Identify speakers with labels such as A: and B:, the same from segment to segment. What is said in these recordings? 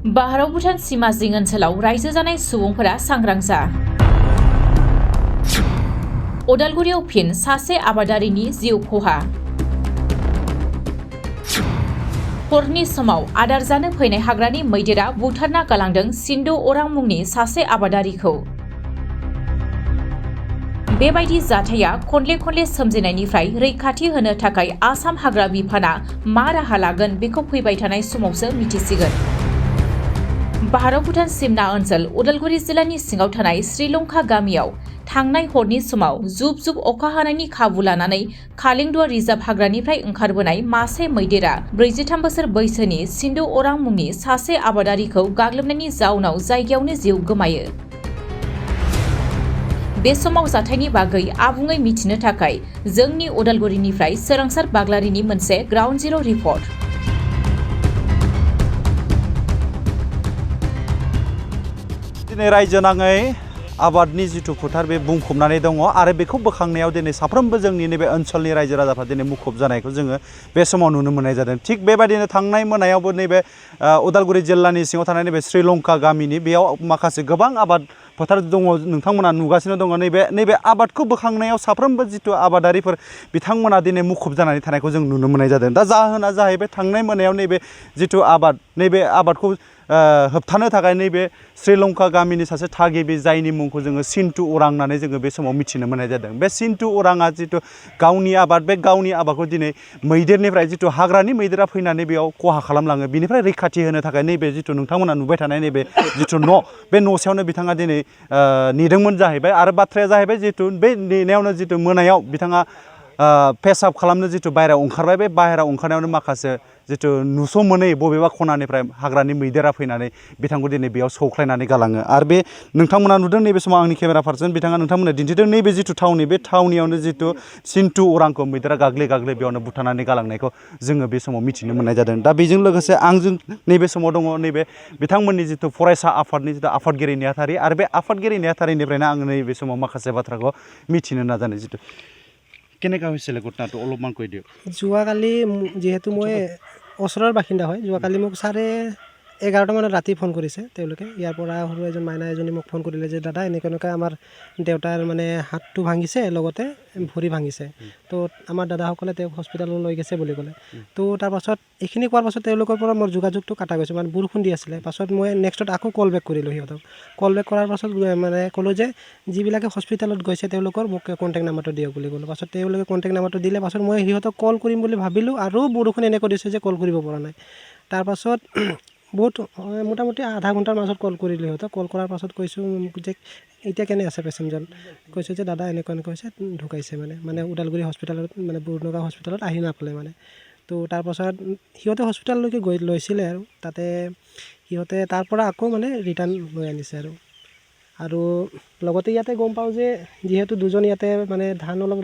A: भारत भुटान सीमा जिं ओनसोलाव रायजो जानाय सुबुंफोरा सांग्रां जा। उदालगुरियाव फिन सासे आबादारिनि जिउ खहा। हरनि समाव आदार जानो फैनाय हाग्रानि मैदेरा बुथारना गालांदों सिन्धु अरां मुंनि सासे आबादारिखौ। बेबायदि जाथाया खनले खनले सोमजिनायनिफ्राय रैखाथि होनो थाखाय आसाम हाग्रा बिफाना मा राहा लागोन बेखौ फैबाय थानाय समावसो मिथिसिगोन। भारत भुटान सिमना ओनसोल उदालगुरि जिल्लानि सिङाव थानाय श्रीलंका गामियाव थांनाय हरनि समाव जुब जुब अखा हानायनि खाबु लानानै कालिंदुवा रिजार्भ हाग्रानिफ्राय ओंखारबोनाय मासे मैदेरा 43 बोसोर बैसोनि सिन्धु अरां मुंनि सासे आबादारिखौ गाग्लोबनायनि जाउनाव जायगायावनो जिउ गोमायो। बे समाव जाथायनि बागै आबुङै मिथिनो थाखाय जोंनि उदालगुरिनिफ्राय सोरांसार बाग्लारिनि मोनसे ग्राउन्ड जिर' रिपर्ट।
B: दिनै रायजो नाङै आबादनि जिथु फोथार बे बुंफबनानै दङ आरो बेखौ बोखांनायाव दिनै साफ्रोमबो जोंनि नैबे ओनसोलनि रायजो राजाफ्रा दिनै मुखुब जानायखौ जोङो बे समाव नुनो मोननाय जादों। थिग बेबायदिनो थांनाय मोनायावबो नैबे उदालगुरि जिल्लानि सिङाव थानाय नैबे श्रीलंका गामिनि बेयाव माखासे गोबां आबाद फोथार दङ, नोंथांमोना नुगासिनो दङ। नैबे आबादखौ बोखांनायाव साफ्रोमबो जिथु आबादारिफोर बिथांमोना दिनै मुखुब जानानै थानायखौ जों नुनो मोननाय जादों। दा जाहोना जाहैबाय थांनाय मोनायाव नैबे जिथु आबाद नैबे आबादखौ होबथानो थाखाय नैबे श्रीलंका गामिनि सासे थागिबि जायनि मुंखौ जोङो सिन्धु अरां होननानै जोङो बे समाव मिथिनो मोननाय जादों। बे सिन्धु अराङा जिथु गावनि आबाद बे गावनि आबादखौ दिनै मैदेरनिफ्राय जिथु हाग्रानि मैदेरा फैनानै बेयाव खहा खालामलाङो बिनिफ्राय रैखाथि होनो थाखाय नैबे जिथु नोंथांमोना नुबाय थानाय नैबे जिथु न' बे न'सेयावनो बिथाङा दिनै नेदोंमोन जाहैबाय। आरो बाथ्राया जाहैबाय जिथु बे नेनायावनो जिथु मोनायाव बिथाङा पेसाब खालामनो जिथु बाहेरायाव ओंखारबाय। बे बाहेरायाव ओंखारनायावनो माखासे जिथु नुस' मोनै बबेबा खनानिफ्राय हाग्रानि मैदेरा फैनानै बिथांखौ दिनै बेयाव सौख्लायनानै गालाङो। आरो बे नोंथांमोना नुदों नैबे समाव आंनि केमेरा पार्सन बिथाङा नोंथांमोननो दिन्थिदों नैबे जिथु थावनि बे थावनियावनो जिथु सिन्धु अरांखौ मैदेरा गाग्ले गाग्ले बेयावनो बुथारनानै गालांनायखौ जोङो बे समाव मिथिनो मोननाय जादों। दा बेजों लोगोसे आंजों नैबे समाव दङ नैबे बिथांमोननि जिथु फरायसा आफादनि जिथु आफादगिरि नेहाथारि आरो बे आफादगिरि नेहाथारिनिफ्रायनो आङो नैबे समाव माखासे बाथ्राखौ मिथिनो नाजानाय जिथु কেনেকা হৈছিল ঘটনাটো অলপমান কৈ দিয়ক।
C: যোৱাকালি যিহেতু মই ওচৰৰ বাসিন্দা হয়, যোৱাকালি মোক 11:30 মানত ৰাতি ফোন কৰিছে তেওঁলোকে। ইয়াৰ পৰা সৰু এজন মাইনা এজনী মোক ফোন কৰিলে যে দাদা এনেকৈ আমাৰ দেউতাৰ মানে হাতটো ভাঙিছে লগতে ভৰি ভাঙিছে, তো আমাৰ দাদাসকলে তেওঁক হস্পিটেললৈ লৈ গৈছে বুলি ক'লে। তো তাৰপাছত এইখিনি কোৱাৰ পাছত তেওঁলোকৰ পৰা মোৰ যোগাযোগটো কাটা গৈছে, মানে বৰষুণ দি আছিলে। পাছত মই নেক্সটত আকৌ কল বেক কৰিলোঁ সিহঁতক। কল বেক কৰাৰ পাছত মানে ক'লোঁ যে যিবিলাকে হস্পিটেলত গৈছে তেওঁলোকৰ মোক কণ্টেক্ট নাম্বাৰটো দিয়ক বুলি ক'লোঁ। পাছত তেওঁলোকে কণ্টেক্ট নাম্বাৰটো দিলে। পাছত মই সিহঁতক কল কৰিম বুলি ভাবিলোঁ আৰু বৰষুণ এনেকৈ দিছে যে কল কৰিব পৰা নাই। তাৰপাছত মোটামুটি আধা ঘণ্টাৰ মাজত কল কৰিলোঁ সিহঁতক। কল কৰাৰ পাছত কৈছোঁ যে এতিয়া কেনে আছে পেচেণ্টজন, কৈছোঁ যে দাদা এনেকুৱা হৈছে, ঢুকাইছে মানে ওদালগুৰি হস্পিটেলত মানে বুৰ্ণগাঁও হস্পিটেলত আহি নাপালে মানে। তো তাৰপাছত সিহঁতে হস্পিটেললৈকে লৈছিলে আৰু তাতে সিহঁতে তাৰ পৰা আকৌ মানে ৰিটাৰ্ণ লৈ আনিছে আৰু লগতে ইয়াতে গম পাওঁ যে যিহেতু দুজন ইয়াতে মানে ধান অলপ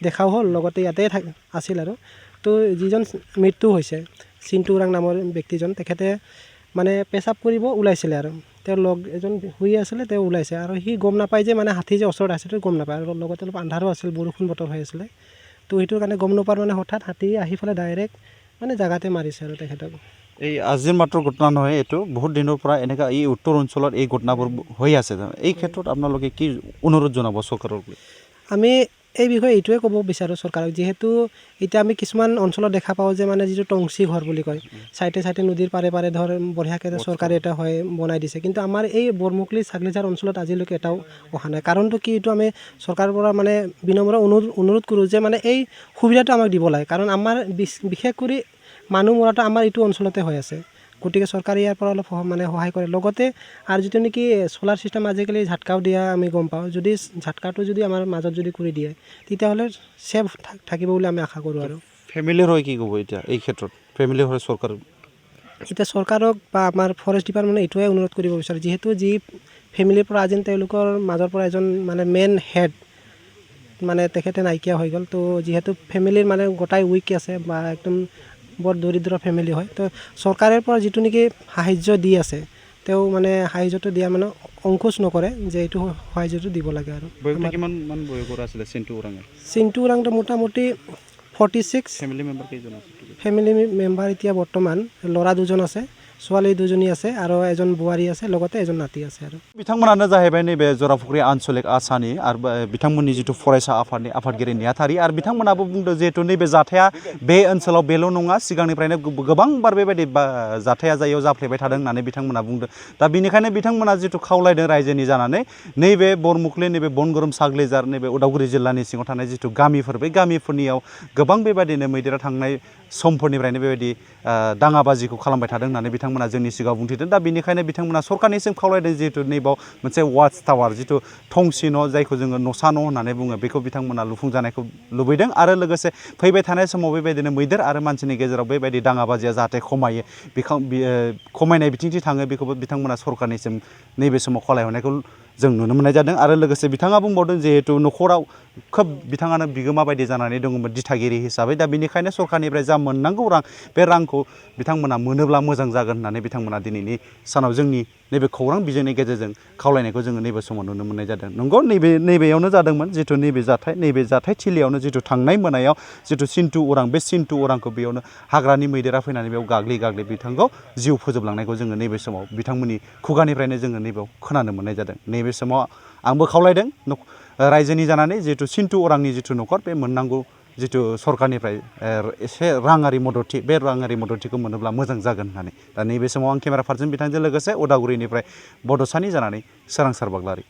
C: দেখাও হ'ল, লগতে ইয়াতে আছিল আৰু। তো যিজন মৃত্যু হৈছে চিন্টু ওৰাং নামৰ ব্যক্তিজন, তেখেতে মানে পেচাব কৰিব ওলাইছিলে আৰু তেওঁৰ লগ এজন শুই আছিলে, তেওঁ ওলাইছে আৰু সি গম নাপায় যে মানে হাতী যে ওচৰত আছে গম নাপায়। আৰু লগতে অলপ আন্ধাৰো আছিল, বৰষুণ বতৰ হৈ আছিলে। তো সেইটোৰ কাৰণে গম নাপায় মানে হঠাৎ হাতী আহি পেলাই ডাইৰেক্ট মানে জাগাতে মাৰিছে আৰু তেখেতক।
B: এই আজিৰ মাত্ৰ ঘটনা নহয়, এইটো বহুত দিনৰ পৰা এনেকুৱা এই উত্তৰ অঞ্চলত এই ঘটনাবোৰ হৈ আছে। এই ক্ষেত্ৰত আপোনালোকে কি অনুৰোধ জনাব চৰকাৰক?
C: আমি এই বিষয়ে এইটোৱে ক'ব বিচাৰোঁ চৰকাৰক, যিহেতু এতিয়া আমি কিছুমান অঞ্চলত দেখা পাওঁ যে মানে যিটো টংচি ঘৰ বুলি কয়, চাইডে চাইডে নদীৰ পাৰে পাৰে ধৰ বঢ়িয়াকৈ চৰকাৰে এটা হয় বনাই দিছে, কিন্তু আমাৰ এই বৰমুকলি ছাগলীঝাৰ অঞ্চলত আজিলৈকে এটাও অহা নাই। কাৰণটো কি, এইটো আমি চৰকাৰৰ পৰা মানে বিনম্ৰ অনুৰোধ কৰোঁ যে মানে এই সুবিধাটো আমাক দিব লাগে। কাৰণ আমাৰ বিশেষ কৰি মানুহ মৰাটো আমাৰ এইটো অঞ্চলতে হৈ আছে, গতিকে চৰকাৰে ইয়াৰ পৰা অলপ মানে সহায় কৰে। লগতে আৰু যিটো নেকি চ'লাৰ ছিষ্টেম আজিকালি ঝাটকাও দিয়া আমি গম পাওঁ, যদি ঝাটকাটো যদি আমাৰ মাজত যদি কৰি দিয়ে তেতিয়াহ'লে ছেফ থাকিব বুলি আমি আশা কৰোঁ। আৰু
B: ফেমিলিৰ হৈ কি ক'ব এতিয়া এই ক্ষেত্ৰত? ফেমিলিৰ হৈ চৰকাৰ
C: এতিয়া চৰকাৰক বা আমাৰ ফৰেষ্ট ডিপাৰ্টমেণ্টে এইটোৱে অনুৰোধ কৰিব বিচাৰে, যিহেতু যি ফেমিলিৰ পৰা আজি তেওঁলোকৰ মাজৰ পৰা এজন মানে মেইন হেড মানে তেখেতে নাইকিয়া হৈ গ'ল। তো যিহেতু ফেমিলিৰ মানে গোটাই উইক আছে বা একদম বৰ দৰিদ্ৰ ফেমিলি হয়, তো চৰকাৰৰ পৰা যিটো নেকি সাহাৰ্য দি আছে তেওঁ মানে সাহাৰ্যটো দিয়া মানে অংকুশ নকৰে যে এইটো সাহাৰ্যটো দিব লাগে। আৰু
B: কিমান বয়সৰ আছিলে
C: চিন্টু ওৰাংটো? মোটামুটি 46।
B: ফেমিলি মেম্বাৰ কেইজন আছে?
C: ফেমিলি মেম্বাৰ এতিয়া বৰ্তমান ল'ৰা 2জন আছে, ছোৱালী দুজনী আছে আৰু এজন বোৱাৰী আছে লগতে এজন নাতি আছে আৰু
B: बिथांमोनानो जाहैबाय नैबे जराफुख्रि आनसलिक आसानि आरो बिथांमोननि जिथु फरायसा आफादनि आफादगिरि नेहाथारि आरो बिथांमोनाबो बुंदों जिहेतु नैबे जाथाया बे ओनसोलाव बेल' नङा सिगांनिफ्रायनो गोबांबार बेबायदि जाथाया जायगायाव जाफ्लेबाय थादों होननानै बिथांमोना बुंदों दा बिनिखायनो बिथांमोना जिथु खावलायदों रायजोनि जानानै नैबे बरमुखले नैबे बनगोरोम साग्लिजार नैबे उदालगुरि जिल्लानि सिङाव थानाय जिथु गामिफोर बे गामिफोरनियाव गोबां बेबायदिनो मैदेरा थांनाय समफोरनिफ्रायनो बेबायदि दाङाबाजिखौ खालामबाय थादों होननानै बिथांमोना जोंनि सिगाङाव बुंथिदों दा बिनिखायनो बिथांमोना सरकारनिसिम खावलायदों जिहेतु नैबाव मोनसे वाच टावार जिथु थंसि न' जायखौ जोङो न'सा न' होननानै बुङो बेखौ बिथांमोना लुफुंजानायखौ लुबैदों आरो लोगोसे फैबाय थानाय समाव बेबायदिनो मैदेर आरो मानसिनि गेजेराव बेबायदि दाङाबाजिया जाहाथे खमायो खमायनाय बिथिंथि थाङो बेखौबो बिथांमोना सरकारनिसिम नैबे समाव खावलायहरनायखौ जों नुनो मोननाय जादों आरो लोगोसे बिथाङा बुंबावदों जिहेतु न'खराव खोब बिथाङानो बिगोमा बायदि जानानै दङमोन दिथागिरि हिसाबै दा बिनिखायनो सरकारनिफ्राय जा मोननांगौ रां बे रांखौ बिथांमोना मोनोब्ला मोजां जागोन होननानै बिथांमोना दिनैनि सानाव जोंनि नैबे खौरां बिजोंनि गेजेरजों खावलायनायखौ जोङो नैबे समाव नुनो मोननाय जादों नंगौ नैबेयावनो जादोंमोन जिथु नैबे जाथाय थिलियावनो जिथु थांनाय मोनायाव जिथु सिन्थु उरां बे सिन्थु उरांखौ बेयावनो हाग्रानि मैदेरा फैनानै बेयाव गाग्लि बिथांखौ जिउ फोजोबलांनायखौ जोङो नैबे समाव बिथांमोननि खुगानिफ्रायनो जोङो नैबेयाव खोनानो मोननाय जादों नैबे समाव आंबो खावलायदों रायजोनि जानानै जिथु सिन्थु उरांनि जिथु न'खर बे मोननांगौ जिथु सरकारनिफ्राय एसे राङारि मददथि बे राङारि मददथिखौ मोनोब्ला मोजां जागोन होननानै दा नैबे समाव आं केमेरा पार्सन बिथांजों लोगोसे उदालगुरिनिफ्राय बड'सानि जानानै सोरांसार बाग्लारि